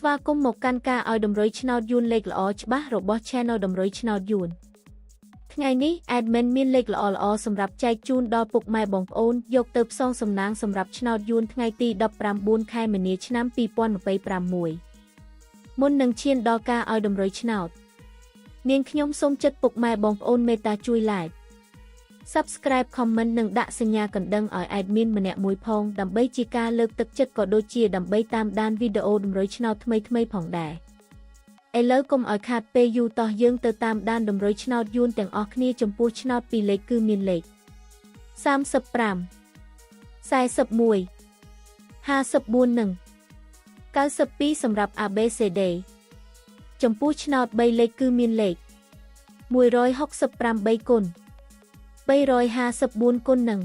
ស្វាគមន៍មកកាន់ការឲ្យតម្រុយឆ្នោតយួនលេខល្អច្បាស់របស់ Channel តម្រុយឆ្នោតយួនថ្ងៃនេះ Admin មានលេខល្អៗសម្រាប់ចែកជូនដល់ពុកម៉ែបងប្អូនយកទៅផ្សងសំណាងសម្រាប់ឆ្នោតយួនថ្ងៃទី19ខែមីនាឆ្នាំ2026មុននឹងឈានដល់ការឲ្យតម្រុយឆ្នោតនាងខ្ញុំសូមចិត្តពុកម៉ែបងប្អូនមេត្តាជួយ Like Subscribe Comment និងដាក់សញ្ញាកណ្ដឹងឲ្យ Admin ម្នាក់មួយផងដើម្បីជាការលើកទឹកចិត្តក៏ដូចជាដើម្បីតាមដានវីដេអូតម្រុយឆ្នោតថ្មីៗផងដែរឥឡូវកុំឲ្យខាតពេលយូរតោះយើងទៅតាមដានតម្រុយឆ្នោតយួនទាំងអស់គ្នាចំពោះឆ្នោតពីរលេខគឺមានលេខ35 41 54និង92សម្រាប់ ABCD ចំពោះឆ្នោត3លេខគឺមានលេខ168គុណ354គុណនិង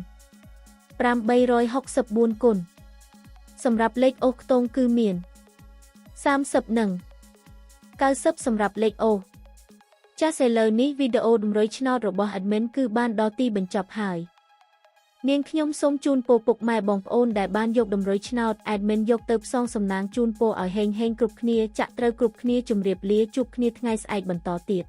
864គុណសម្រាប់លេខអូសខ្ទងគឺមាន30និង90សម្រាប់លេខអូសចាសឥឡូវនេះវីដេអូតម្រុយឆ្នោតរបស់ Admin គឺបានដល់ទីបញ្ចប់ហើយនាងខ្ញុំសូមជូនពរពុកម៉ែបងប្អូនដែលបានយកតម្រុយឆ្នោត Admin យកទៅផ្សងសំណាងជូនពរឲ្យហេងៗគ្រប់គ្នាចាក់ត្រូវគ្រប់គ្នាជម្រាបលាជួបគ្នាថ្ងៃស្អែកបន្តទៀត